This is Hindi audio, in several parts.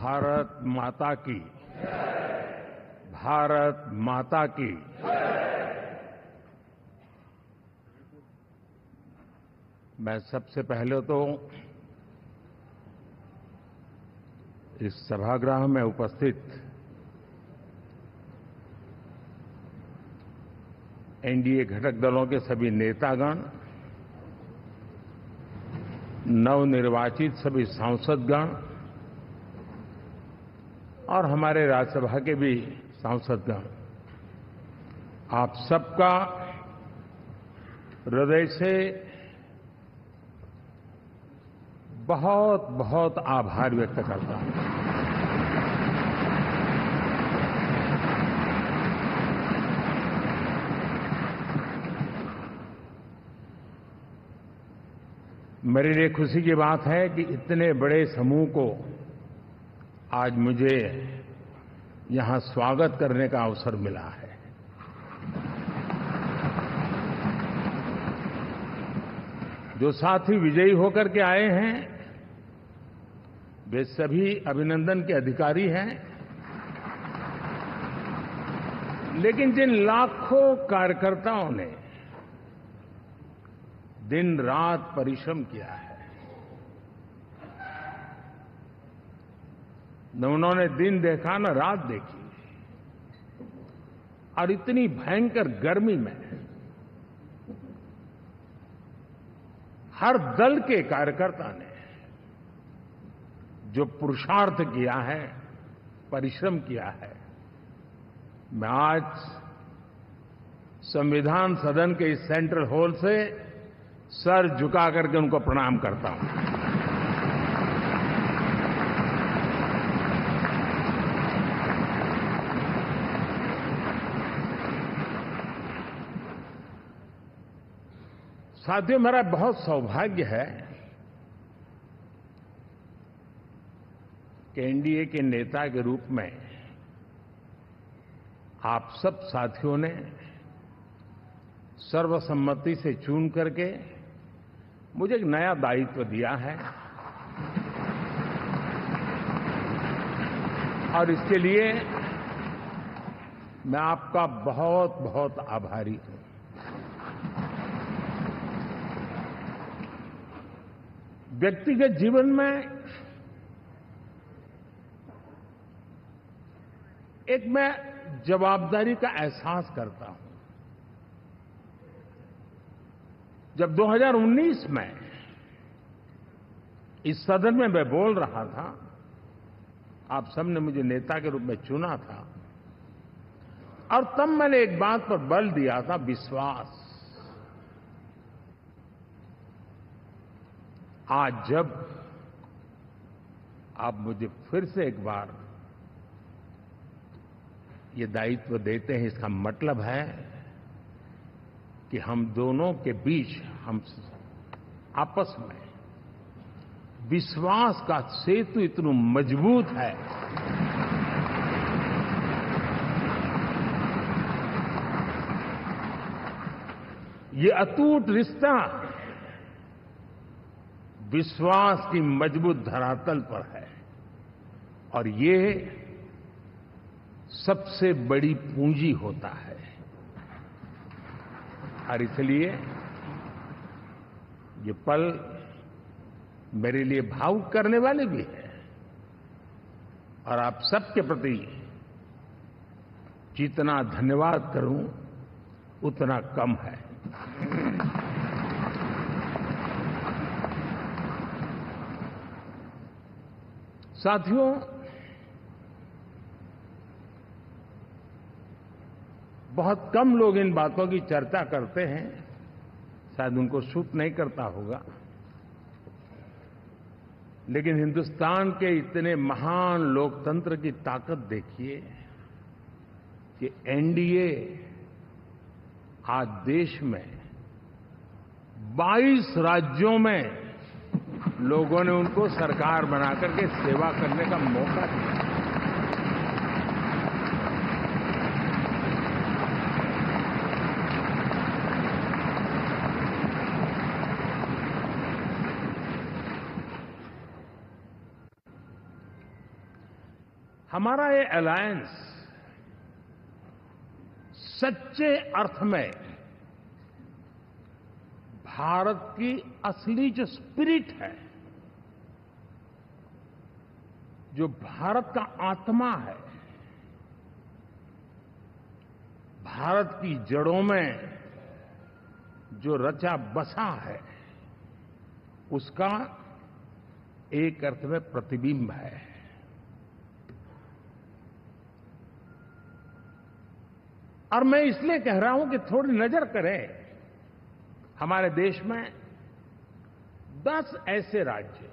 भारत माता की। भारत माता की। मैं सबसे पहले तो इस सभागृह में उपस्थित एनडीए घटक दलों के सभी नेतागण, नवनिर्वाचित सभी सांसदगण और हमारे राज्यसभा के भी सांसदगण, आप सबका हृदय से बहुत बहुत आभार व्यक्त करता हूं। मेरे लिए खुशी की बात है कि इतने बड़े समूह को आज मुझे यहां स्वागत करने का अवसर मिला है। जो साथी विजयी होकर के आए हैं वे सभी अभिनंदन के अधिकारी हैं, लेकिन जिन लाखों कार्यकर्ताओं ने दिन रात परिश्रम किया है, न उन्होंने दिन देखा न रात देखी, और इतनी भयंकर गर्मी में हर दल के कार्यकर्ता ने जो पुरुषार्थ किया है, परिश्रम किया है, मैं आज संविधान सदन के इस सेंट्रल हॉल से सर झुका करके उनको प्रणाम करता हूं। साथियों, मेरा बहुत सौभाग्य है कि एनडीए के नेता के रूप में आप सब साथियों ने सर्वसम्मति से चुन करके मुझे एक नया दायित्व दिया है, और इसके लिए मैं आपका बहुत बहुत आभारी हूं। व्यक्तिगत जीवन में एक मैं जवाबदारी का एहसास करता हूं। जब 2019 में इस सदन में मैं बोल रहा था, आप सबने मुझे नेता के रूप में चुना था, और तब मैंने एक बात पर बल दिया था, विश्वास। आज जब आप मुझे फिर से एक बार ये दायित्व देते हैं, इसका मतलब है कि हम दोनों के बीच, हम आपस में विश्वास का सेतु इतना मजबूत है ये अटूट रिश्ता विश्वास की मजबूत धरातल पर है, और ये सबसे बड़ी पूंजी होता है। और इसलिए ये पल मेरे लिए भावुक करने वाले भी है, और आप सबके प्रति जितना धन्यवाद करूं उतना कम है। साथियों, बहुत कम लोग इन बातों की चर्चा करते हैं, शायद उनको सूट नहीं करता होगा, लेकिन हिंदुस्तान के इतने महान लोकतंत्र की ताकत देखिए कि एनडीए आज देश में 22 राज्यों में लोगों ने उनको सरकार बनाकर के सेवा करने का मौका दिया। हमारा ये अलायंस सच्चे अर्थ में भारत की असली जो स्पिरिट है, जो भारत का आत्मा है, भारत की जड़ों में जो रचा बसा है, उसका एक अर्थ में प्रतिबिंब है। और मैं इसलिए कह रहा हूं कि थोड़ी नजर करें, हमारे देश में 10 ऐसे राज्य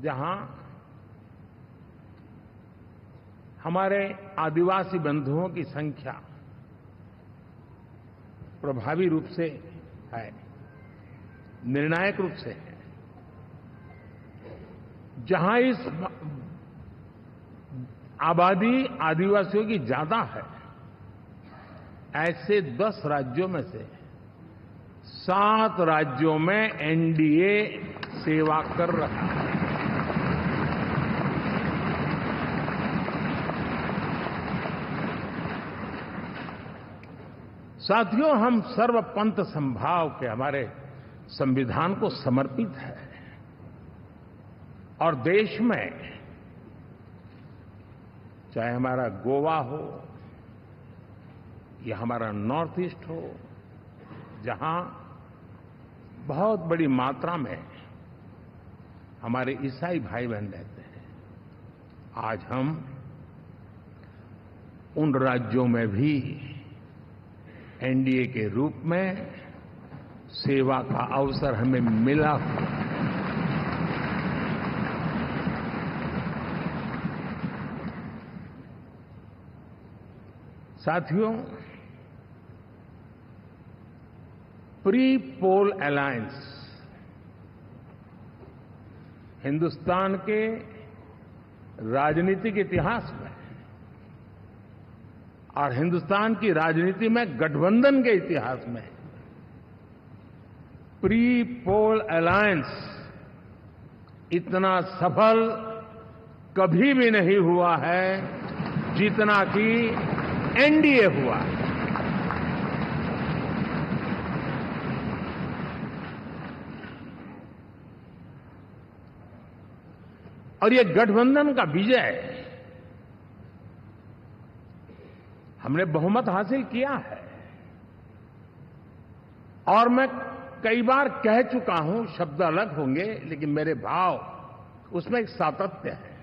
जहां हमारे आदिवासी बंधुओं की संख्या प्रभावी रूप से है, निर्णायक रूप से है, जहां इस आबादी आदिवासियों की ज्यादा है, ऐसे 10 राज्यों में से 7 राज्यों में एनडीए सेवा कर रहा है। साथियों, हम सर्वपंथ संभाव के हमारे संविधान को समर्पित है और देश में चाहे हमारा गोवा हो या हमारा नॉर्थ ईस्ट हो, जहां बहुत बड़ी मात्रा में हमारे ईसाई भाई बहन रहते हैं, आज हम उन राज्यों में भी एनडीए के रूप में सेवा का अवसर हमें मिला हुआ है। साथियों, प्री पोल अलायंस हिंदुस्तान के राजनीतिक इतिहास में और हिंदुस्तान की राजनीति में गठबंधन के इतिहास में प्री पोल अलायंस इतना सफल कभी भी नहीं हुआ है जितना कि एनडीए हुआ है। और ये गठबंधन का विजय, हमने बहुमत हासिल किया है और मैं कई बार कह चुका हूं, शब्द अलग होंगे लेकिन मेरे भाव उसमें एक सातत्य है।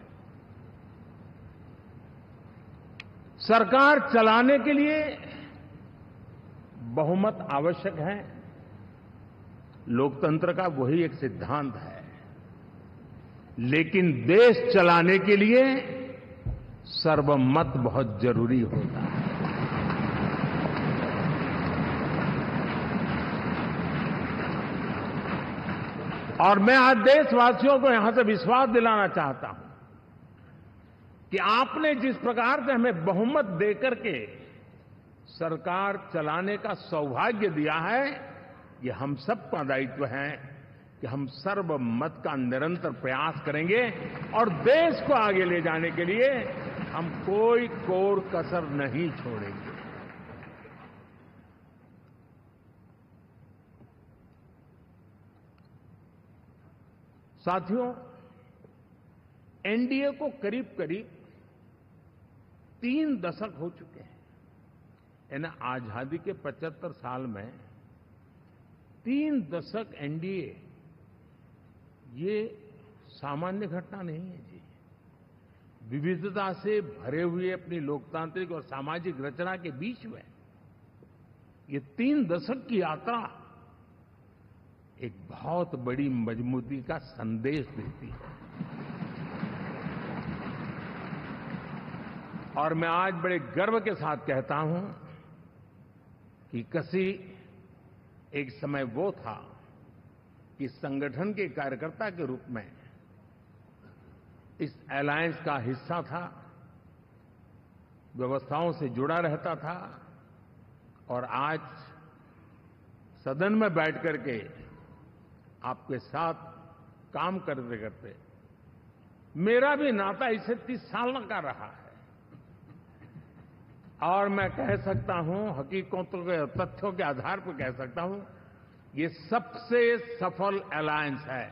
सरकार चलाने के लिए बहुमत आवश्यक है, लोकतंत्र का वही एक सिद्धांत है, लेकिन देश चलाने के लिए सर्वमत बहुत जरूरी होता है। और मैं आज देशवासियों को यहां से विश्वास दिलाना चाहता हूं कि आपने जिस प्रकार से हमें बहुमत देकर के सरकार चलाने का सौभाग्य दिया है, ये हम सबका दायित्व है कि हम सर्वमत का निरंतर प्रयास करेंगे और देश को आगे ले जाने के लिए हम कोई कोर कसर नहीं छोड़ेंगे। साथियों, एनडीए को करीब करीब 3 दशक हो चुके हैं। यानी आजादी के 75 साल में 3 दशक एनडीए, ये सामान्य घटना नहीं है जी। विविधता से भरे हुए अपनी लोकतांत्रिक और सामाजिक रचना के बीच में ये 3 दशक की यात्रा एक बहुत बड़ी मजबूती का संदेश देती है। और मैं आज बड़े गर्व के साथ कहता हूं कि किसी एक समय वो था कि संगठन के कार्यकर्ता के रूप में इस अलायंस का हिस्सा था, व्यवस्थाओं से जुड़ा रहता था और आज सदन में बैठ करके आपके साथ काम करते करते मेरा भी नाता इससे 30 साल का रहा है और मैं कह सकता हूं, हकीकतों के तथ्यों के आधार पर कह सकता हूं, ये सबसे सफल अलायंस है।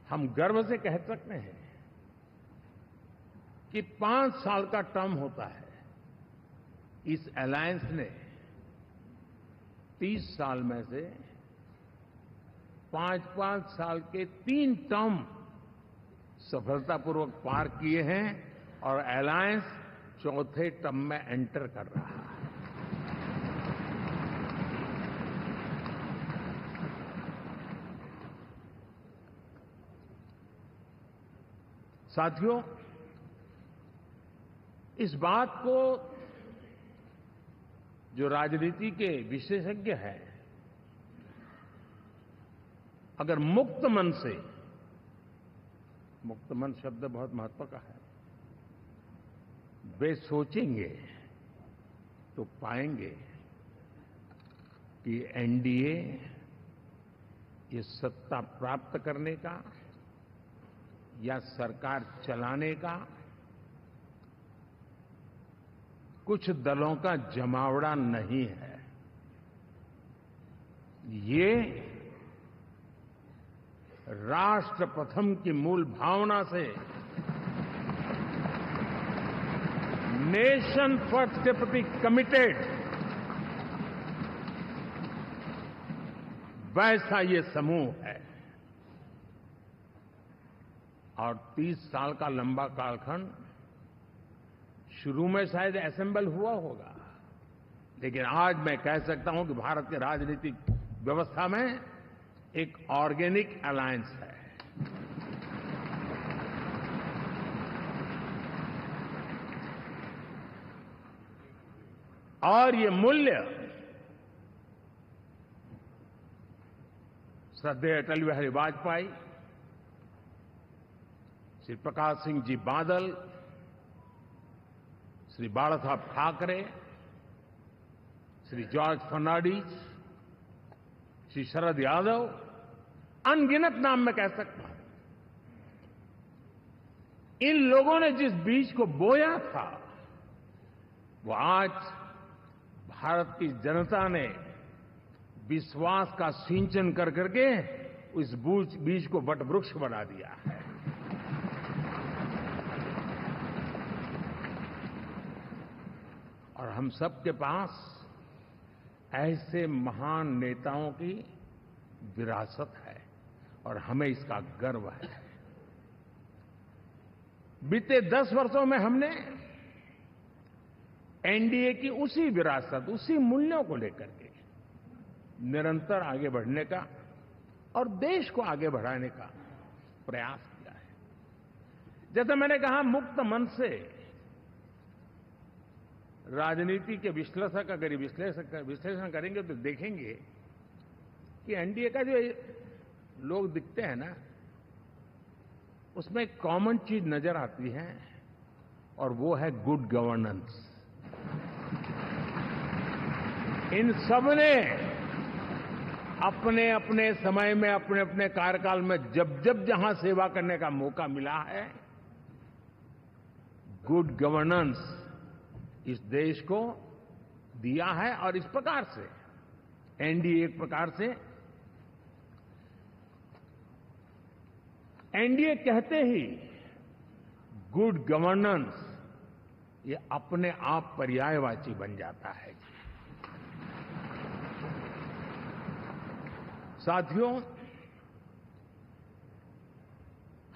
हम गर्व से कह सकते हैं कि 5 साल का टर्म होता है। इस अलायंस ने 30 साल में से 5-5 साल के 3 टर्म सफलतापूर्वक पार किए हैं और अलायंस चौथे टर्म में एंटर कर रहा है। साथियों, इस बात को जो राजनीति के विशेषज्ञ हैं, अगर मुक्त मन से, मुक्त मन शब्द बहुत महत्व का है, वे सोचेंगे तो पाएंगे कि एनडीए ये सत्ता प्राप्त करने का या सरकार चलाने का कुछ दलों का जमावड़ा नहीं है। ये राष्ट्र प्रथम की मूल भावना से नेशन फर्स्ट के प्रति कमिटेड वैसा ये समूह है। और 30 साल का लंबा कालखंड शुरू में शायद असेंबल हुआ होगा, लेकिन आज मैं कह सकता हूं कि भारत के राजनीतिक व्यवस्था में एक ऑर्गेनिक अलायंस है। और ये मूल्य श्रद्धेय अटल बिहारी वाजपेयी, श्री प्रकाश सिंह जी बादल, श्री बाला साहब ठाकरे, श्री जॉर्ज फर्नांडिस, श्री शरद यादव, अनगिनत नाम मैं कह सकता हूं। इन लोगों ने जिस बीज को बोया था, वो आज भारत की जनता ने विश्वास का सिंचन कर करके उस बीज को वटवृक्ष बना दिया है। और हम सबके पास ऐसे महान नेताओं की विरासत है और हमें इसका गर्व है। बीते 10 वर्षों में हमने एनडीए की उसी विरासत, उसी मूल्यों को लेकर के निरंतर आगे बढ़ने का और देश को आगे बढ़ाने का प्रयास किया है। जैसे मैंने कहा, मुक्त मन से राजनीति के विश्लेषक अगर विश्लेषण करेंगे तो देखेंगे कि एनडीए का जो लोग दिखते हैं ना, उसमें एक कॉमन चीज नजर आती है और वो है गुड गवर्नेंस। इन सबने अपने अपने समय में, अपने अपने कार्यकाल में जब जब जहां सेवा करने का मौका मिला है, गुड गवर्नेंस इस देश को दिया है। और इस प्रकार से एनडीए एक प्रकार से, एनडीए कहते ही गुड गवर्नेंस ये अपने आप पर्यायवाची बन जाता है। साथियों,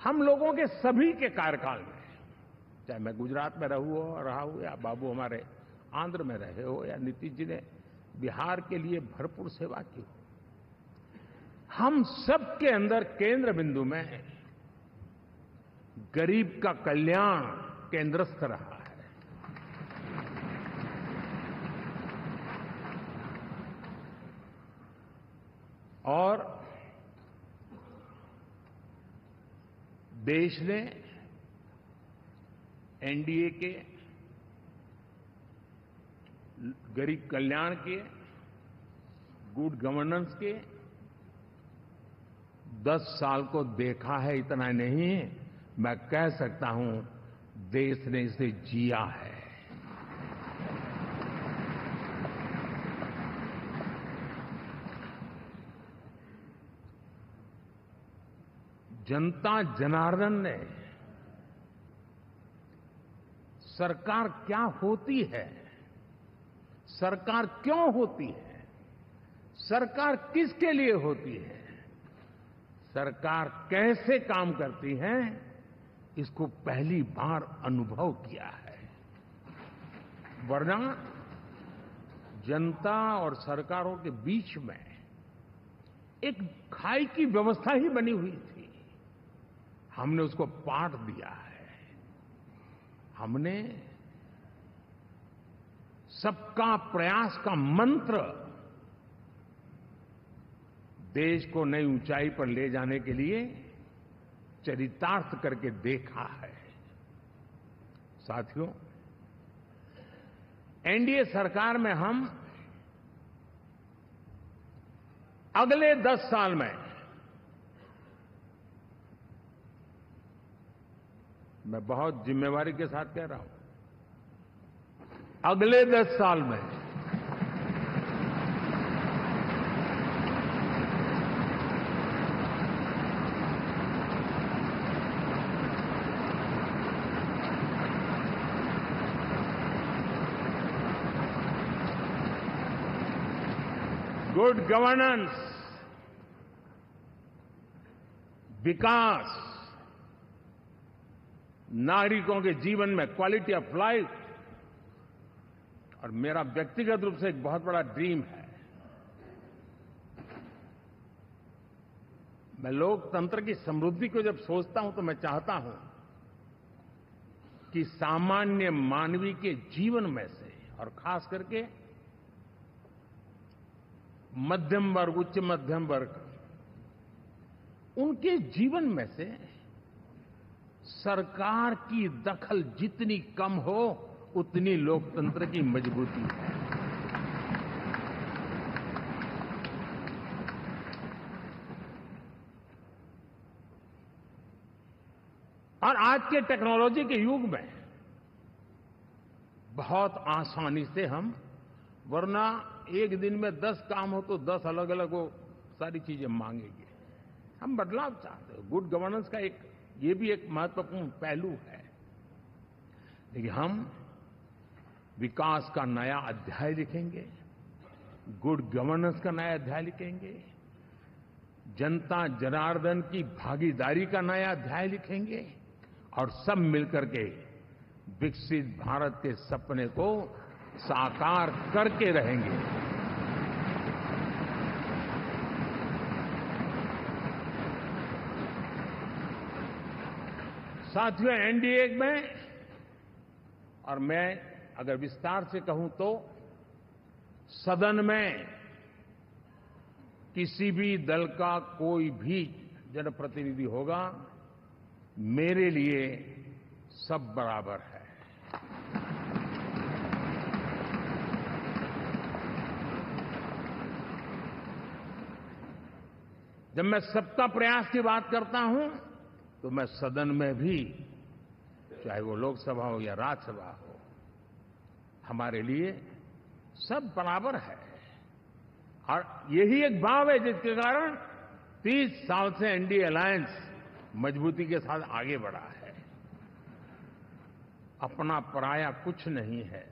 हम लोगों के सभी के कार्यकाल में, चाहे मैं गुजरात में रहा हूं या बाबू हमारे आंध्र में रहे हो या नीतीश जी ने बिहार के लिए भरपूर सेवा की हो, हम सबके अंदर केंद्र बिंदु में गरीब का कल्याण केंद्रस्थ रहा है। और देश ने एनडीए के गरीब कल्याण के, गुड गवर्नेंस के 10 साल को देखा है। इतना नहीं, मैं कह सकता हूं देश ने इसे जिया है। जनता जनार्दन ने सरकार क्या होती है, सरकार क्यों होती है, सरकार किसके लिए होती है, सरकार कैसे काम करती है, इसको पहली बार अनुभव किया है। वरना जनता और सरकारों के बीच में एक खाई की व्यवस्था ही बनी हुई थी। हमने उसको पाट दिया है। हमने सबका प्रयास का मंत्र देश को नई ऊंचाई पर ले जाने के लिए चरितार्थ करके देखा है। साथियों, एनडीए सरकार में हम अगले 10 साल में, मैं बहुत जिम्मेवारी के साथ कह रहा हूं, अगले 10 साल में गुड गवर्नेंस, विकास, नागरिकों के जीवन में क्वालिटी ऑफ लाइफ, और मेरा व्यक्तिगत रूप से एक बहुत बड़ा ड्रीम है, मैं लोकतंत्र की समृद्धि को जब सोचता हूं तो मैं चाहता हूं कि सामान्य मानवीय के जीवन में से, और खास करके मध्यम वर्ग, उच्च मध्यम वर्ग, उनके जीवन में से सरकार की दखल जितनी कम हो उतनी लोकतंत्र की मजबूती है। और आज के टेक्नोलॉजी के युग में बहुत आसानी से हम, वरना एक दिन में 10 काम हो तो 10 अलग अलग वो सारी चीजें मांगेंगे। हम बदलाव चाहते हैं। गुड गवर्नेंस का ये भी एक महत्वपूर्ण पहलू है। लेकिन हम विकास का नया अध्याय लिखेंगे, गुड गवर्नेंस का नया अध्याय लिखेंगे, जनता जनार्दन की भागीदारी का नया अध्याय लिखेंगे, और सब मिलकर के विकसित भारत के सपने को साकार करके रहेंगे। साथियों, एनडीए में, और मैं अगर विस्तार से कहूं तो सदन में किसी भी दल का कोई भी जनप्रतिनिधि होगा, मेरे लिए सब बराबर है। जब मैं सबका प्रयास की बात करता हूं तो मैं सदन में भी, चाहे वो लोकसभा हो या राज्यसभा हो, हमारे लिए सब बराबर है। और यही एक भाव है जिसके कारण 30 साल से एनडीए अलायंस मजबूती के साथ आगे बढ़ा है। अपना पराया कुछ नहीं है।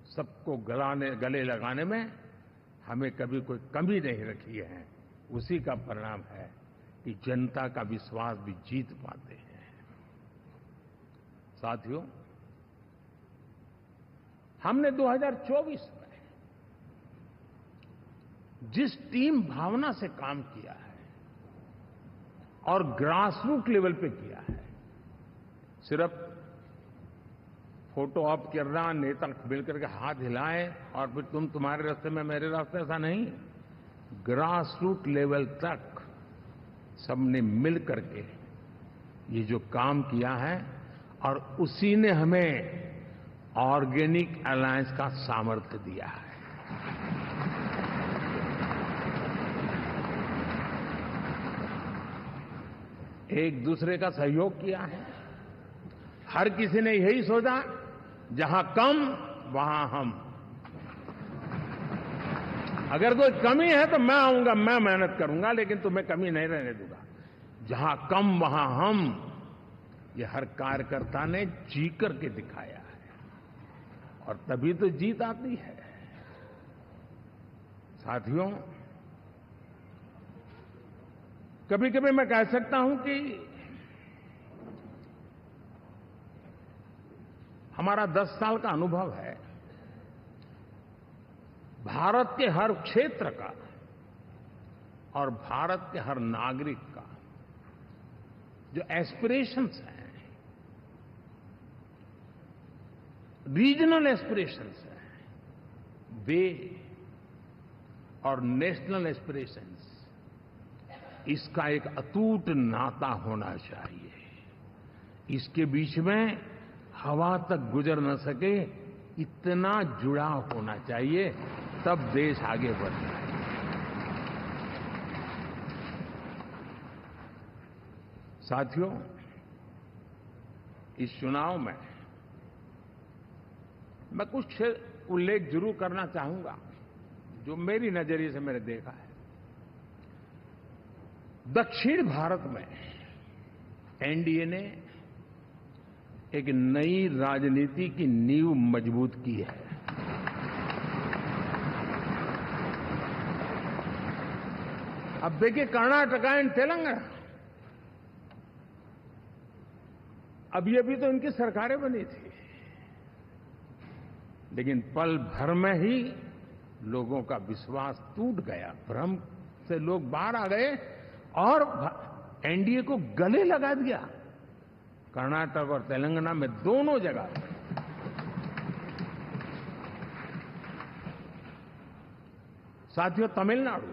सबको गले लगाने में हमें कभी कोई कमी नहीं रखी है। उसी का परिणाम है कि जनता का विश्वास भी जीत पाते हैं। साथियों, हमने 2024 में जिस टीम भावना से काम किया है और ग्रासरूट लेवल पे किया है, सिर्फ फोटो ऑप करना, नेता मिलकर के हाथ हिलाएं और फिर तुम्हारे रास्ते में मेरे रास्ते, ऐसा नहीं। ग्रासरूट लेवल तक सबने मिल करके ये जो काम किया है, और उसी ने हमें ऑर्गेनिक अलायंस का सामर्थ्य दिया है। एक दूसरे का सहयोग किया है। हर किसी ने यही सोचा, जहां कम वहां हम। अगर कोई कमी है तो मैं आऊंगा, मैं मेहनत करूंगा, लेकिन तुम्हें कमी नहीं रहने दूंगा। जहां कम वहां हम, ये हर कार्यकर्ता ने जी करके दिखाया है, और तभी तो जीत आती है। साथियों, कभी कभी मैं कह सकता हूं कि हमारा 10 साल का अनुभव है, भारत के हर क्षेत्र का और भारत के हर नागरिक का जो एस्पिरेशंस हैं, रीजनल एस्पिरेशंस हैं, वे और नेशनल एस्पिरेशंस, इसका एक अटूट नाता होना चाहिए। इसके बीच में हवा तक गुजर न सके, इतना जुड़ाव होना चाहिए, तब देश आगे बढ़ता है। साथियों, इस चुनाव में मैं कुछ उल्लेख जरूर करना चाहूंगा, जो मेरी नजरिए से मैंने देखा है। दक्षिण भारत में एनडीए ने एक नई राजनीति की नींव मजबूत की है। अब देखिए, कर्नाटक एंड तेलंगाना, अभी तो इनकी सरकारें बनी थी, लेकिन पल भर में ही लोगों का विश्वास टूट गया, भ्रम से लोग बाहर आ गए और एनडीए को गले लगा दिया। कर्नाटक और तेलंगाना में दोनों जगह साथियों, तमिलनाडु,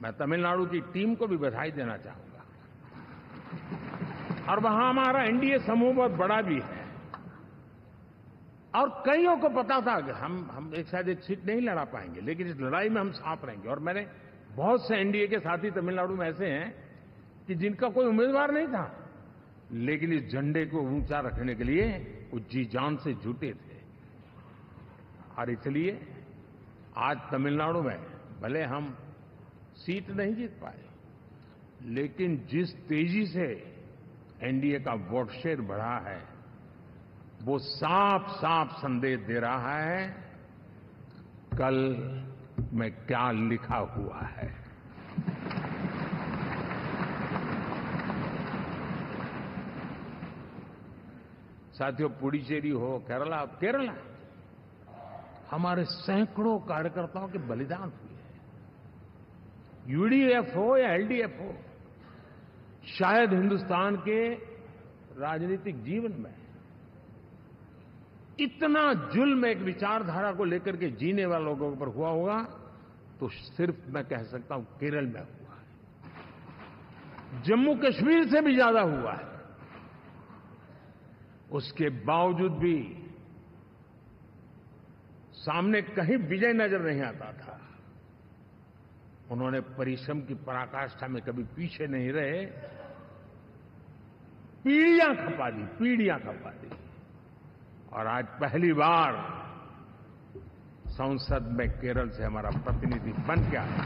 मैं तमिलनाडु की टीम को भी बधाई देना चाहूंगा, और वहां हमारा एनडीए समूह बहुत बड़ा भी है, और कईयों को पता था कि हम एक साथ एक सीट नहीं लड़ा पाएंगे, लेकिन इस लड़ाई में हम साथ रहेंगे। और मैंने बहुत से एनडीए के साथी तमिलनाडु में ऐसे हैं कि जिनका कोई उम्मीदवार नहीं था, लेकिन इस झंडे को ऊंचा रखने के लिए वो जी जान से जुटे थे। और इसलिए आज तमिलनाडु में भले हम सीट नहीं जीत पाए, लेकिन जिस तेजी से एनडीए का वोट शेयर बढ़ा है, वो साफ साफ संदेश दे रहा है कल में क्या लिखा हुआ है। साथियों, पुडुचेरी हो, केरला, हमारे सैकड़ों कार्यकर्ताओं के बलिदान हुए हैं। यूडीएफ हो या एलडीएफ हो, शायद हिंदुस्तान के राजनीतिक जीवन में इतना जुल्म एक विचारधारा को लेकर के जीने वाले लोगों पर हुआ होगा तो सिर्फ मैं कह सकता हूं केरल में हुआ है। जम्मू कश्मीर से भी ज्यादा हुआ है। उसके बावजूद भी सामने कहीं विजय नजर नहीं आता था। उन्होंने परिश्रम की पराकाष्ठा में कभी पीछे नहीं रहे, पीढ़ियां खपा दी, और आज पहली बार संसद में केरल से हमारा प्रतिनिधि बन के आया।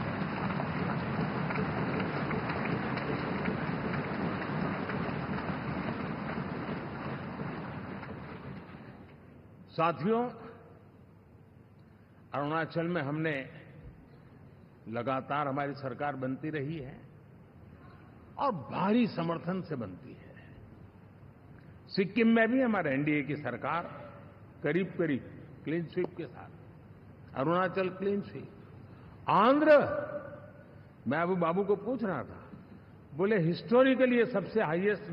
साथियों, अरुणाचल में हमने लगातार, हमारी सरकार बनती रही है और भारी समर्थन से बनती है। सिक्किम में भी हमारे एनडीए की सरकार करीब क्लीन स्वीप के साथ, अरुणाचल क्लीन स्वीप। आंध्र, मैं अबू बाबू को पूछ रहा था, बोले हिस्टोरिकली ये सबसे हाईएस्ट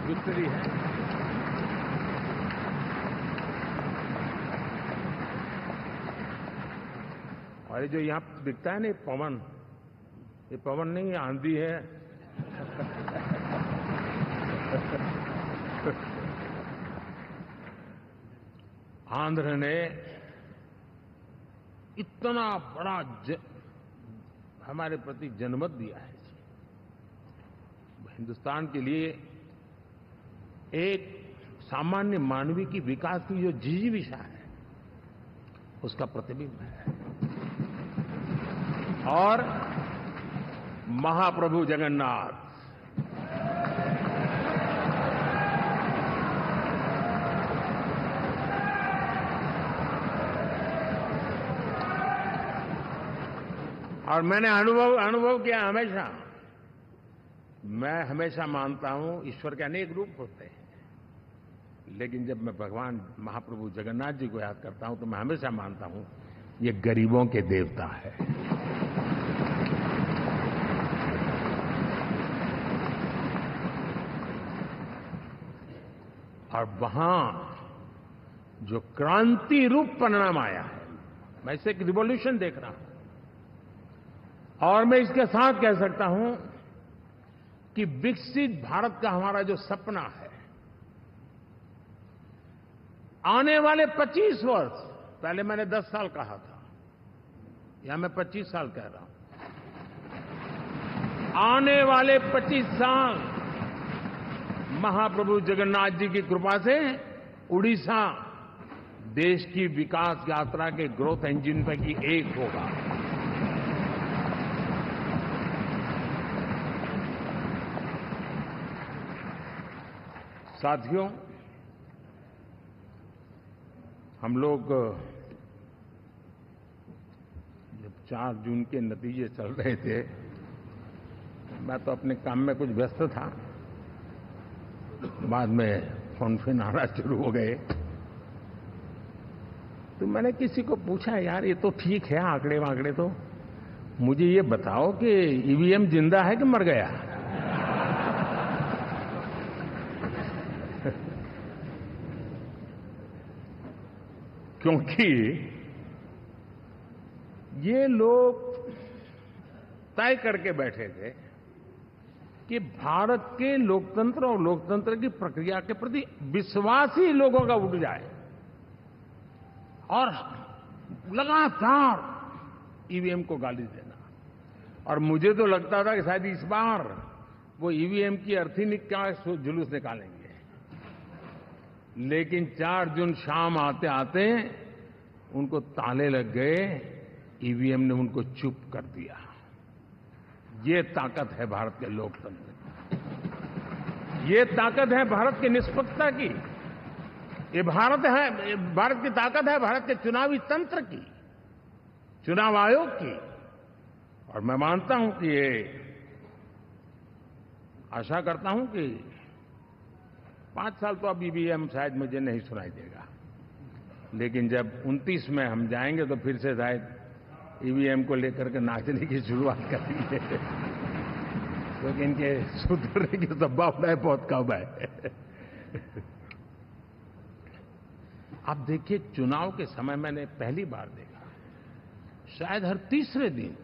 विक्ट्री है। और ये जो यहां दिखता है ना, पवन, ये पवन नहीं, ये आंधी है। आंध्र ने इतना बड़ा हमारे प्रति जनमत दिया है। हिंदुस्तान के लिए एक सामान्य मानवीय की विकास की जो जिजीविषा है उसका प्रतिबिंब है। और महाप्रभु जगन्नाथ और मैंने अनुभव किया हमेशा। मैं हमेशा मानता हूं ईश्वर के अनेक रूप होते हैं, लेकिन जब मैं भगवान महाप्रभु जगन्नाथ जी को याद करता हूं तो मैं हमेशा मानता हूं ये गरीबों के देवता है। और वहां जो क्रांति रूप परिणाम आया है, मैं इसे एक रिवॉल्यूशन देख रहा हूं। और मैं इसके साथ कह सकता हूं कि विकसित भारत का हमारा जो सपना है, आने वाले 25 वर्ष, पहले मैंने 10 साल कहा था, या मैं 25 साल कह रहा हूं, आने वाले 25 साल महाप्रभु जगन्नाथ जी की कृपा से उड़ीसा देश की विकास यात्रा के ग्रोथ इंजन पैकी एक होगा। साथियों, हम लोग जब 4 जून के नतीजे चल रहे थे, मैं तो अपने काम में कुछ व्यस्त था, बाद में फोन आना शुरू हो गए। तो मैंने किसी को पूछा, यार ये तो ठीक है आंकड़े वांकड़े, तो मुझे ये बताओ कि ईवीएम जिंदा है कि मर गया? क्योंकि ये लोग तय करके बैठे थे कि भारत के लोकतंत्र और लोकतंत्र की प्रक्रिया के प्रति विश्वास ही लोगों का उठ जाए, और लगातार ईवीएम को गाली देना। और मुझे तो लगता था कि शायद इस बार वो ईवीएम की अर्थी का जुलूस निकालेंगे, लेकिन 4 जून शाम आते आते उनको ताले लग गए, ईवीएम ने उनको चुप कर दिया। ये ताकत है भारत के लोकतंत्र की, ये ताकत है भारत की निष्पक्षता की, ये भारत की ताकत है भारत के चुनावी तंत्र की, चुनाव आयोग की। और मैं मानता हूं कि ये आशा करता हूं कि 5 साल तो अब ईवीएम शायद मुझे नहीं सुनाई देगा, लेकिन जब 29 में हम जाएंगे तो फिर से शायद ईवीएम को लेकर के नाचने की शुरुआत करेंगे, क्योंकि इनके सुधरने की संभावना बहुत कम है। आप देखिए, चुनाव के समय मैंने पहली बार देखा, शायद हर तीसरे दिन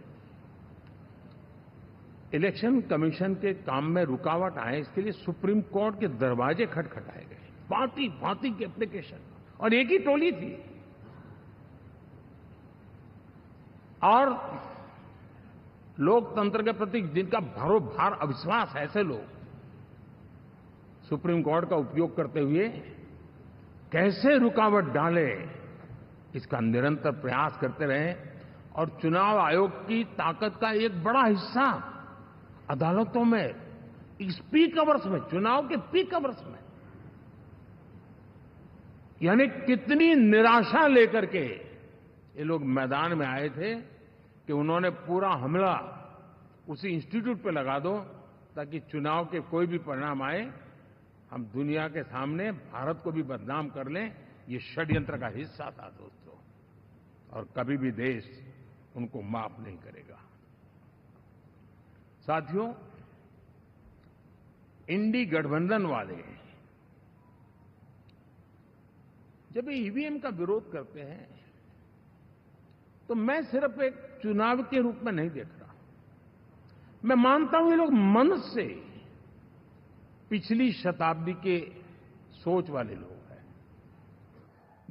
इलेक्शन कमीशन के काम में रुकावट आए, इसके लिए सुप्रीम कोर्ट के दरवाजे खटखटाए गए, भांति भांति की एप्लीकेशन, और एक ही टोली थी। और लोकतंत्र के प्रति जिनका भरोभार अविश्वास है, ऐसे लोग सुप्रीम कोर्ट का उपयोग करते हुए कैसे रुकावट डाले, इसका निरंतर प्रयास करते रहे। और चुनाव आयोग की ताकत का एक बड़ा हिस्सा अदालतों में, इस पीक आवर्स में, चुनाव के पीक आवर्स में, यानी कितनी निराशा लेकर के ये लोग मैदान में आए थे कि उन्होंने पूरा हमला उसी इंस्टीट्यूट पे लगा दो, ताकि चुनाव के कोई भी परिणाम आए हम दुनिया के सामने भारत को भी बदनाम कर लें। ये षड्यंत्र का हिस्सा था दोस्तों, और कभी भी देश उनको माफ नहीं करेगा। साथियों, इंडी गठबंधन वाले जब ईवीएम का विरोध करते हैं तो मैं सिर्फ एक चुनाव के रूप में नहीं देख रहा। मैं मानता हूं ये लोग मन से पिछली शताब्दी के सोच वाले लोग हैं।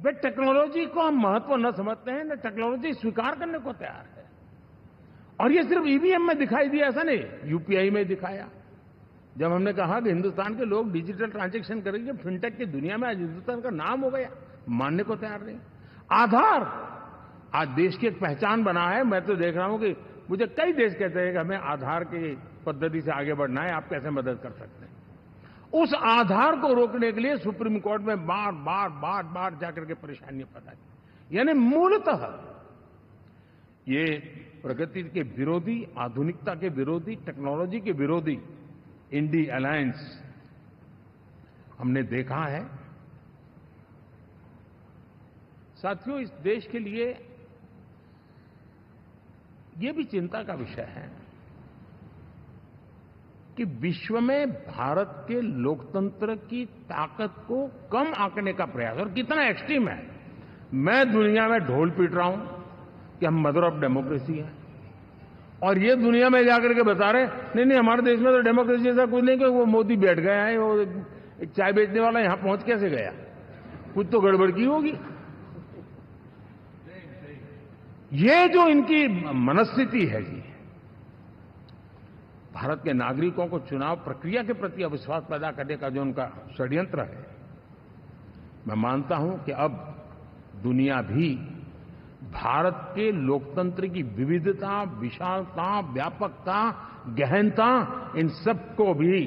वे टेक्नोलॉजी को हम महत्व न समझते हैं, न टेक्नोलॉजी स्वीकार करने को तैयार है। और ये सिर्फ ईवीएम में दिखाई दिया ऐसा नहीं, यूपीआई में दिखाया। जब हमने कहा कि हिंदुस्तान के लोग डिजिटल ट्रांजैक्शन करेंगे, फिनटेक की दुनिया में आज हिंदुस्तान का नाम हो गया, मानने को तैयार नहीं। आधार आज देश की एक पहचान बना है। मैं तो देख रहा हूं कि मुझे कई देश कहते हैं कि हमें आधार की पद्धति से आगे बढ़ना है, आप कैसे मदद कर सकते हैं। उस आधार को रोकने के लिए सुप्रीम कोर्ट में बार बार जाकर के परेशानियां पैदा की। यानी मूलतः ये प्रगति के विरोधी, आधुनिकता के विरोधी, टेक्नोलॉजी के विरोधी इंडी अलायंस हमने देखा है। साथियों, इस देश के लिए ये भी चिंता का विषय है कि विश्व में भारत के लोकतंत्र की ताकत को कम आंकने का प्रयास, और कितना एक्सट्रीम है। मैं दुनिया में ढोल पीट रहा हूं कि हम मदर ऑफ डेमोक्रेसी है, और ये दुनिया में जाकर के बता रहे नहीं हमारे देश में तो डेमोक्रेसी जैसा कुछ नहीं, क्योंकि वो मोदी बैठ गया है, वो एक चाय बेचने वाला यहां पहुंच कैसे गया, कुछ तो गड़बड़ की होगी। ये जो इनकी मनस्थिति है जी, भारत के नागरिकों को चुनाव प्रक्रिया के प्रति अविश्वास पैदा करने का जो उनका षड्यंत्र है, मैं मानता हूं कि अब दुनिया भी भारत के लोकतंत्र की विविधता, विशालता, व्यापकता, गहनता, इन सबको भी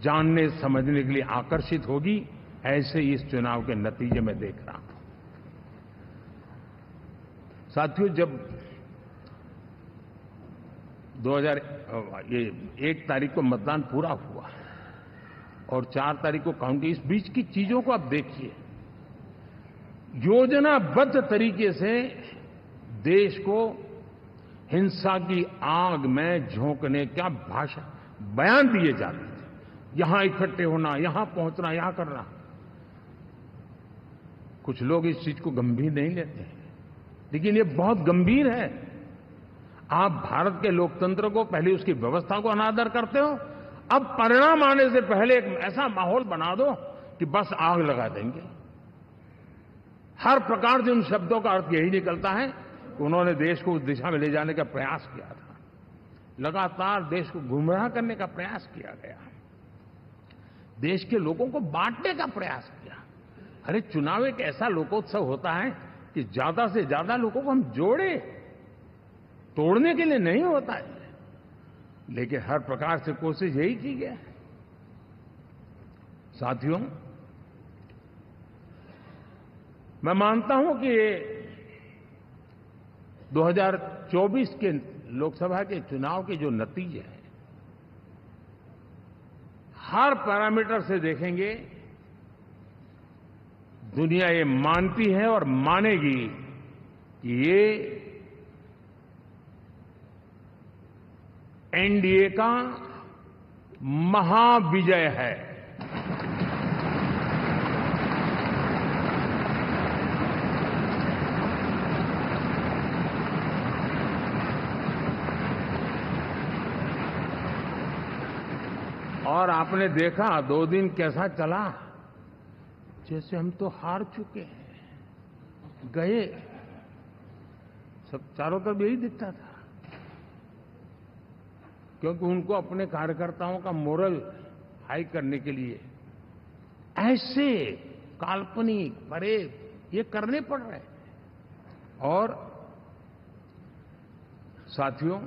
जानने समझने के लिए आकर्षित होगी। ऐसे इस चुनाव के नतीजे में देख रहा हूं। साथियों, जब 1 तारीख को मतदान पूरा हुआ और 4 तारीख को काउंटिंग, इस बीच की चीजों को आप देखिए। योजनाबद्ध तरीके से देश को हिंसा की आग में झोंकने का बयान दिए जाते थे। यहां इकट्ठे होना, यहां पहुंचना, यहां करना। कुछ लोग इस चीज को गंभीर नहीं लेते हैं, लेकिन ये बहुत गंभीर है। आप भारत के लोकतंत्र को, पहले उसकी व्यवस्था को अनादर करते हो, अब परिणाम आने से पहले एक ऐसा माहौल बना दो कि बस आग लगा देंगे। हर प्रकार से उन शब्दों का अर्थ यही निकलता है कि उन्होंने देश को उस दिशा में ले जाने का प्रयास किया था। लगातार देश को गुमराह करने का प्रयास किया गया, देश के लोगों को बांटने का प्रयास किया। अरे, चुनाव एक ऐसा लोकोत्सव होता है कि ज्यादा से ज्यादा लोगों को हम जोड़े, तोड़ने के लिए नहीं होता है। लेकिन हर प्रकार से कोशिश यही की गई। साथियों, मैं मानता हूं कि 2024 के लोकसभा के चुनाव के जो नतीजे हैं, हर पैरामीटर से देखेंगे, दुनिया ये मानती है और मानेगी कि ये एनडीए का महाविजय है। और आपने देखा 2 दिन कैसा चला, जैसे हम तो हार चुके हैं, गए। सब चारों तरफ यही दिखता था, क्योंकि उनको अपने कार्यकर्ताओं का मोरल हाई करने के लिए ऐसे काल्पनिक परेड ये करने पड़ रहे हैं। और साथियों,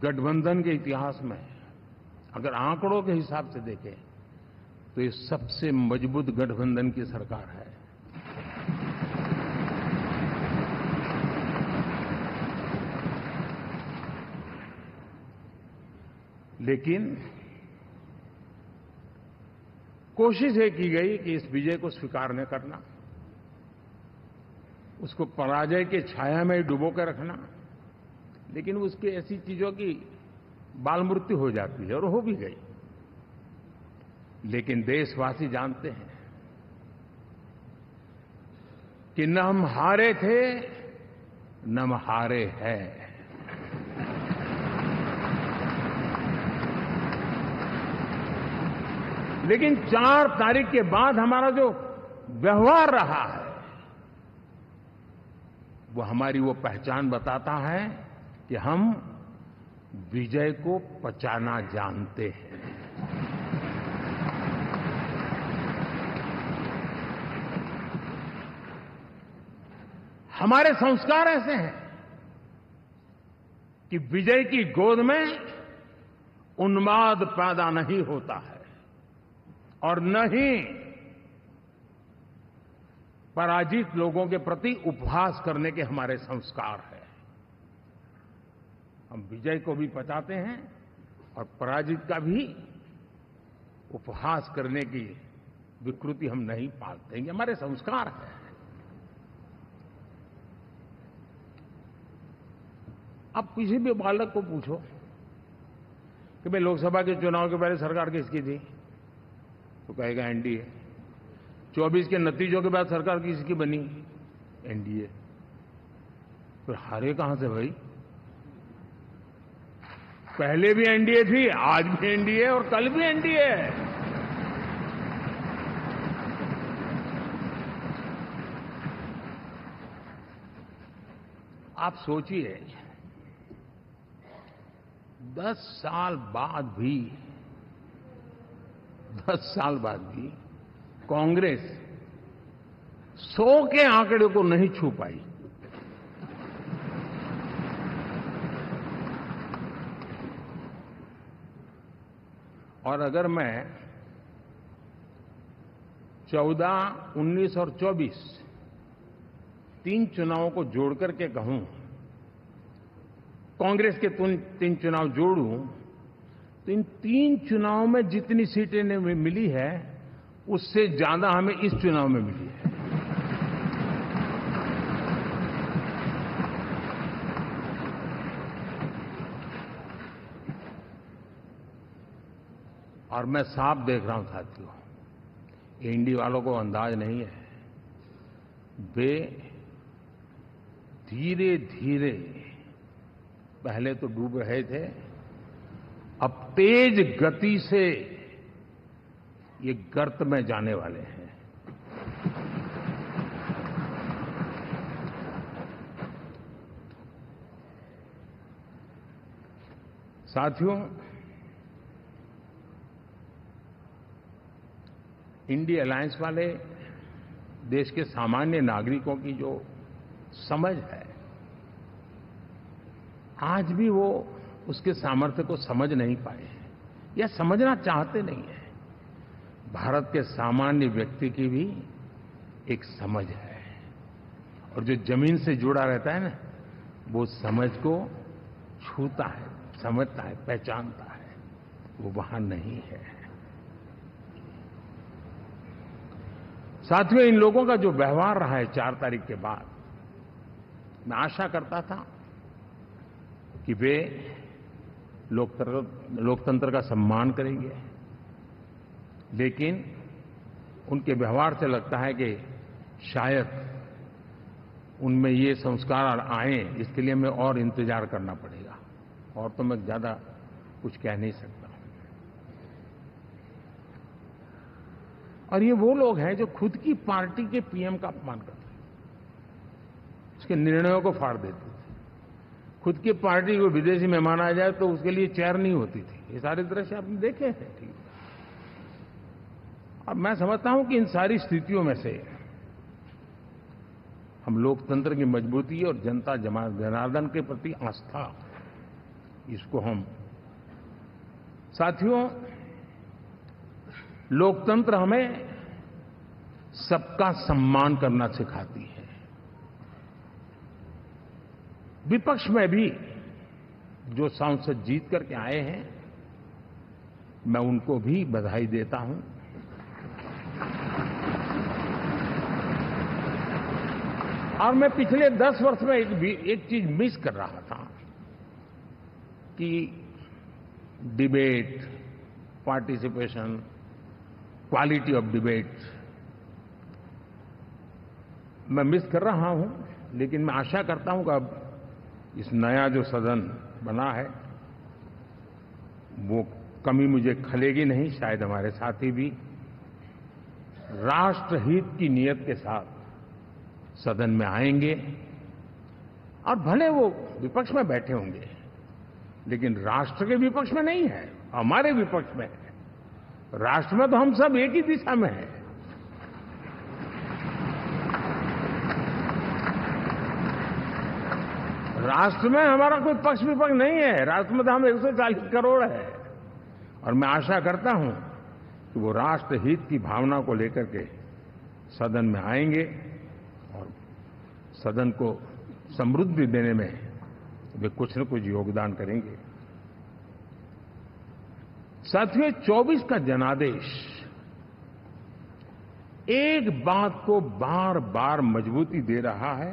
गठबंधन के इतिहास में अगर आंकड़ों के हिसाब से देखें तो ये सबसे मजबूत गठबंधन की सरकार है। लेकिन कोशिश ये की गई कि इस विजय को स्वीकार न करना, उसको पराजय के छाया में डुबो कर रखना। लेकिन उसकी ऐसी चीजों की बाल मृत्यु हो जाती है, और हो भी गई। लेकिन देशवासी जानते हैं कि न हम हारे थे, न हम हारे हैं। लेकिन 4 तारीख के बाद हमारा जो व्यवहार रहा है वो हमारी वो पहचान बताता है कि हम विजय को पचाना जानते हैं। हमारे संस्कार ऐसे हैं कि विजय की गोद में उन्माद पैदा नहीं होता है और न ही पराजित लोगों के प्रति उपहास करने के हमारे संस्कार हैं। हम विजय को भी पचाते हैं और पराजित का भी उपहास करने की विकृति हम नहीं पालते हैं। ये हमारे संस्कार हैं। अब किसी भी बालक को पूछो कि भाई लोकसभा के चुनाव के पहले सरकार किसकी थी, तो कहेगा एनडीए। 24 के नतीजों के बाद सरकार किसकी बनी, एनडीए। फिर हारे कहां से भाई? पहले भी एनडीए थी, आज भी एनडीए और कल भी एनडीए है। आप सोचिए 10 साल बाद भी कांग्रेस 100 के आंकड़े को नहीं छू पाई। और अगर मैं 14, 19 और 24 3 चुनावों को जोड़ करके कहूं, कांग्रेस के 3 चुनाव जोड़ूं, तो इन 3 चुनावों में जितनी सीटें मिली है उससे ज्यादा हमें इस चुनाव में मिली है। और मैं साफ देख रहा हूं साथियों, एनडीए वालों को अंदाज नहीं है। वे धीरे धीरे पहले तो डूब रहे थे, अब तेज गति से ये गर्त में जाने वाले हैं। साथियों, इंडिया अलायंस वाले देश के सामान्य नागरिकों की जो समझ है, आज भी वो उसके सामर्थ्य को समझ नहीं पाए हैं या समझना चाहते नहीं हैं। भारत के सामान्य व्यक्ति की भी एक समझ है और जो जमीन से जुड़ा रहता है ना, वो समझ को छूता है, समझता है, पहचानता है, वो वहां नहीं है। साथियों, इन लोगों का जो व्यवहार रहा है 4 तारीख के बाद, मैं आशा करता था कि वे लोकतंत्र का सम्मान करेंगे, लेकिन उनके व्यवहार से लगता है कि शायद उनमें ये संस्कार आए, इसके लिए हमें और इंतजार करना पड़ेगा। और तो मैं ज्यादा कुछ कह नहीं सकता। और ये वो लोग हैं जो खुद की पार्टी के पीएम का अपमान करते हैं, उसके निर्णयों को फाड़ देते थे। खुद की पार्टी को विदेशी मेहमान आ जाए तो उसके लिए चेयर नहीं होती थी। ये सारे दृश्य आपने देखे हैं। ठीक, और मैं समझता हूं कि इन सारी स्थितियों में से हम लोकतंत्र की मजबूती और जनता जनार्दन के प्रति आस्था, इसको हम, साथियों, लोकतंत्र हमें सबका सम्मान करना सिखाती है। विपक्ष में भी जो सांसद जीत करके आए हैं, मैं उनको भी बधाई देता हूं। और मैं पिछले 10 वर्ष में एक चीज मिस कर रहा था कि debate, participation, quality of debate मैं मिस कर रहा हूं। लेकिन मैं आशा करता हूं कि अब इस नया जो सदन बना है वो कमी मुझे खलेगी नहीं, शायद हमारे साथी भी राष्ट्रहित की नीयत के साथ सदन में आएंगे और भले वो विपक्ष में बैठे होंगे, लेकिन राष्ट्र के विपक्ष में नहीं है, हमारे विपक्ष में है। राष्ट्र में तो हम सब एक ही दिशा में हैं। राष्ट्र में हमारा कोई पक्ष विपक्ष नहीं है। राष्ट्र में तो हम 140 करोड़ है और मैं आशा करता हूं कि वो राष्ट्रहित की भावना को लेकर के सदन में आएंगे और सदन को समृद्धि देने में वे कुछ न कुछ योगदान करेंगे। साथियों, 24 का जनादेश एक बात को बार बार मजबूती दे रहा है,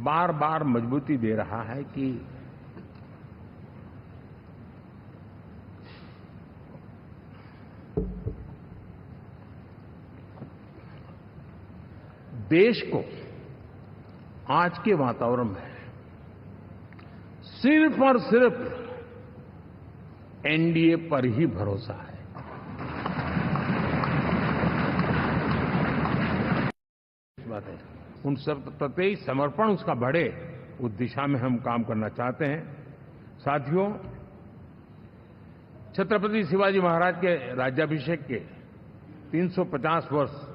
बार बार मजबूती दे रहा है कि देश को आज के वातावरण में सिर्फ और सिर्फ एनडीए पर ही भरोसा है। इस बात है, उन सब प्रति समर्पण उसका बढ़े, उस दिशा में हम काम करना चाहते हैं। साथियों, छत्रपति शिवाजी महाराज के राज्याभिषेक के 350 वर्ष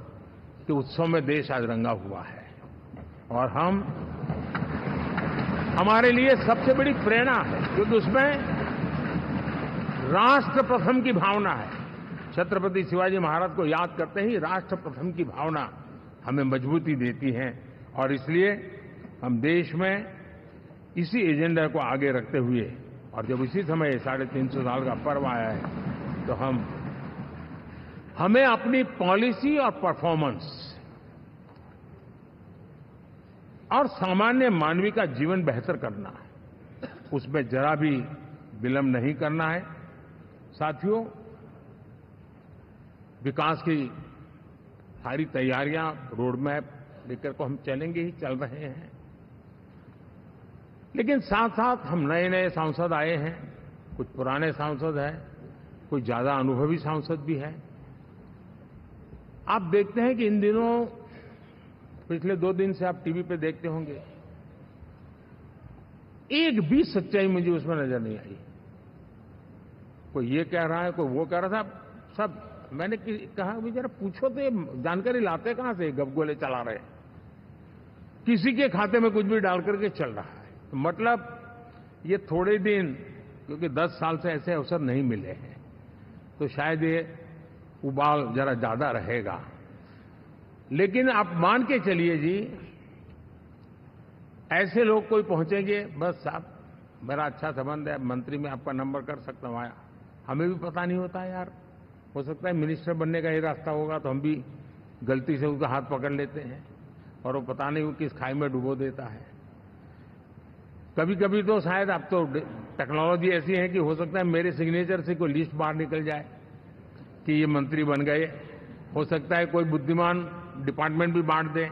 के उत्सव में देश आज रंगा हुआ है और हमारे लिए सबसे बड़ी प्रेरणा है, क्योंकि उसमें राष्ट्र प्रथम की भावना है। छत्रपति शिवाजी महाराज को याद करते ही राष्ट्र प्रथम की भावना हमें मजबूती देती है और इसलिए हम देश में इसी एजेंडा को आगे रखते हुए और जब इसी समय 350 साल का पर्व आया है तो हमें अपनी पॉलिसी और परफॉर्मेंस और सामान्य मानवीय का जीवन बेहतर करना है, उसमें जरा भी विलंब नहीं करना है। साथियों, विकास की सारी तैयारियां, रोड मैप लेकर को हम चलेंगे ही, चल रहे हैं, लेकिन साथ साथ हम नए नए सांसद आए हैं, कुछ पुराने सांसद हैं, कुछ ज्यादा अनुभवी सांसद भी हैं। आप देखते हैं कि इन दिनों पिछले 2 दिन से आप टीवी पे देखते होंगे, एक भी सच्चाई मुझे उसमें नजर नहीं आई। कोई ये कह रहा है, कोई वो कह रहा था, सब मैंने कहा भी जरा पूछो तो ये जानकारी लाते कहां से, गपगोले चला रहे, किसी के खाते में कुछ भी डाल करके चल रहा है। तो मतलब ये थोड़े दिन, क्योंकि 10 साल से ऐसे अवसर नहीं मिले हैं, तो शायद ये उबाल जरा ज्यादा रहेगा। लेकिन आप मान के चलिए जी, ऐसे लोग कोई पहुंचेंगे, बस साहब मेरा अच्छा संबंध है, मंत्री में आपका नंबर कर सकता हूं, आया, हमें भी पता नहीं होता यार, हो सकता है मिनिस्टर बनने का ये रास्ता होगा तो हम भी गलती से उसका हाथ पकड़ लेते हैं और वो पता नहीं वो किस खाई में डुबो देता है। कभी कभी तो शायद अब तो टेक्नोलॉजी ऐसी है कि हो सकता है मेरे सिग्नेचर से कोई लिस्ट बाहर निकल जाए कि ये मंत्री बन गए, हो सकता है कोई बुद्धिमान डिपार्टमेंट भी बांट दे।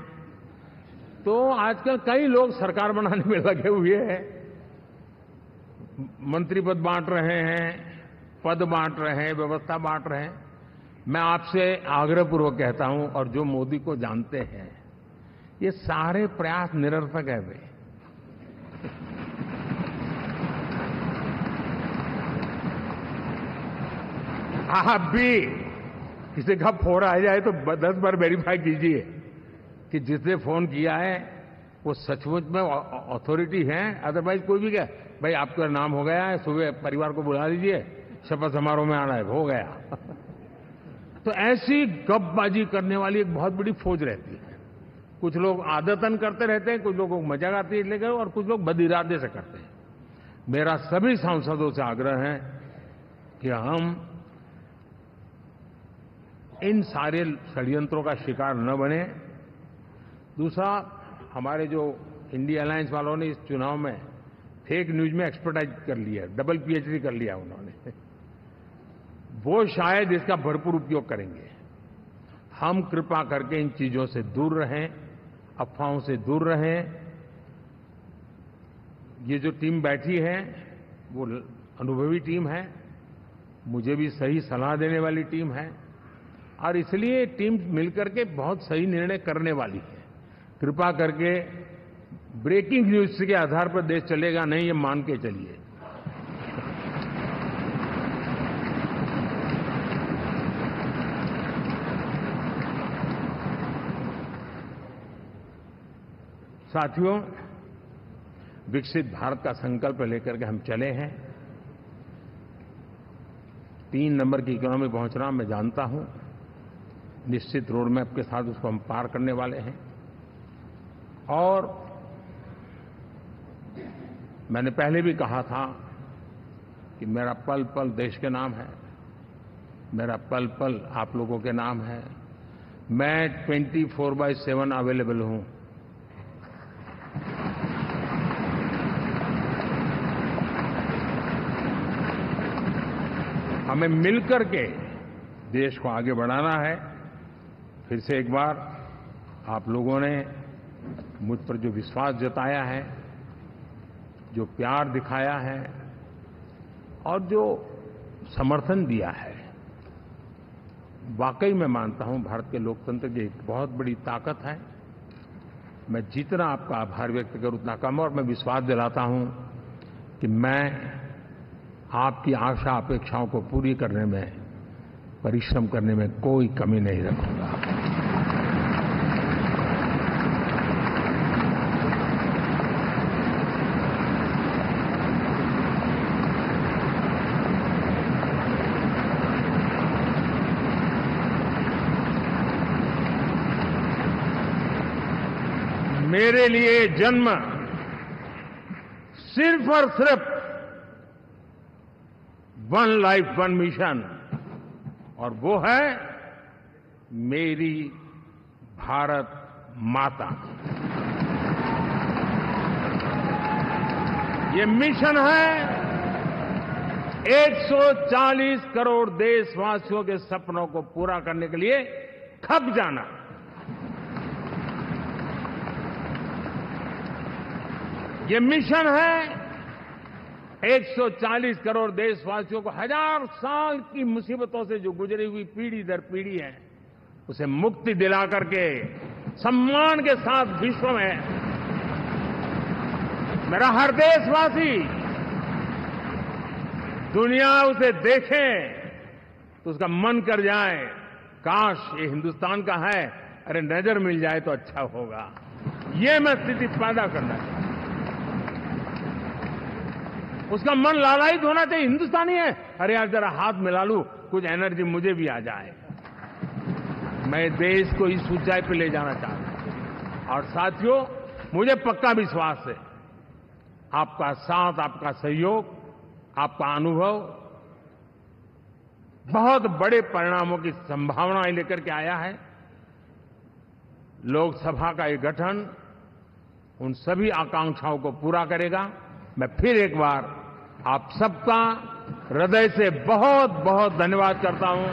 तो आजकल कई लोग सरकार बनाने में लगे हुए हैं, मंत्री पद बांट रहे हैं, पद बांट रहे हैं, व्यवस्था बांट रहे हैं। मैं आपसे आग्रहपूर्वक कहता हूं, और जो मोदी को जानते हैं, ये सारे प्रयास निरर्थक है। वे आप भी किसी का फोन आ जाए तो 10 बार वेरीफाई कीजिए कि जिसने फोन किया है वो सचमुच में अथॉरिटी है। अदरवाइज कोई भी क्या, भाई आपका नाम हो गया है, सुबह परिवार को बुला लीजिए, शपथ समारोह में आना है, हो गया। तो ऐसी गपबाजी करने वाली एक बहुत बड़ी फौज रहती है। कुछ लोग आदतन करते रहते हैं, कुछ लोगों को मजाक आती है लेकर, और कुछ लोग बदइरादे से करते हैं। मेरा सभी सांसदों से आग्रह है कि हम इन सारे षड्यंत्रों का शिकार न बने। दूसरा, हमारे जो इंडिया अलायंस वालों ने इस चुनाव में फेक न्यूज में एक्सपर्टाइज कर लिया, डबल पीएचडी कर लिया उन्होंने, वो शायद इसका भरपूर उपयोग करेंगे। हम कृपा करके इन चीजों से दूर रहें, अफवाहों से दूर रहें। ये जो टीम बैठी है, वो अनुभवी टीम है, मुझे भी सही सलाह देने वाली टीम है और इसलिए टीम मिलकर के बहुत सही निर्णय करने वाली है। कृपा करके ब्रेकिंग न्यूज के आधार पर देश चलेगा नहीं, ये मान के चलिए। साथियों, विकसित भारत का संकल्प लेकर के हम चले हैं। 3 नंबर की इकोनॉमी पहुंचना मैं जानता हूं, निश्चित रोड मैप के साथ उसको हम पार करने वाले हैं। और मैंने पहले भी कहा था कि मेरा पल पल देश के नाम है, मेरा पल पल आप लोगों के नाम है। मैं 24/7 अवेलेबल हूं। हमें मिलकर के देश को आगे बढ़ाना है। फिर से एक बार आप लोगों ने मुझ पर जो विश्वास जताया है, जो प्यार दिखाया है और जो समर्थन दिया है, वाकई मैं मानता हूं भारत के लोकतंत्र की एक बहुत बड़ी ताकत है। मैं जितना आपका आभार व्यक्त करूं उतना कम, और मैं विश्वास दिलाता हूं कि मैं आपकी आशा अपेक्षाओं को पूरी करने में, परिश्रम करने में कोई कमी नहीं रखूंगा। मेरे लिए जन्म सिर्फ और सिर्फ वन लाइफ वन मिशन, और वो है मेरी भारत माता। ये मिशन है 140 करोड़ देशवासियों के सपनों को पूरा करने के लिए खप जाना। ये मिशन है 140 करोड़ देशवासियों को 1000 साल की मुसीबतों से जो गुजरी हुई पीढ़ी दर पीढ़ी है, उसे मुक्ति दिला करके सम्मान के साथ विश्व में मेरा हर देशवासी दुनिया उसे देखे तो उसका मन कर जाए, काश ये हिंदुस्तान का है, अरे नजर मिल जाए तो अच्छा होगा। ये मैं स्थिति पैदा करना चाहता हूं। उसका मन लालायित होना चाहिए, हिंदुस्तानी है, अरे यार जरा हाथ मिला लूं, कुछ एनर्जी मुझे भी आ जाए। मैं देश को इस ऊंचाई पे ले जाना चाहता हूं। और साथियों, मुझे पक्का विश्वास है आपका साथ, आपका सहयोग, आपका अनुभव बहुत बड़े परिणामों की संभावनाएं लेकर के आया है। लोकसभा का ये गठन उन सभी आकांक्षाओं को पूरा करेगा। मैं फिर एक बार आप सबका हृदय से बहुत बहुत धन्यवाद करता हूं।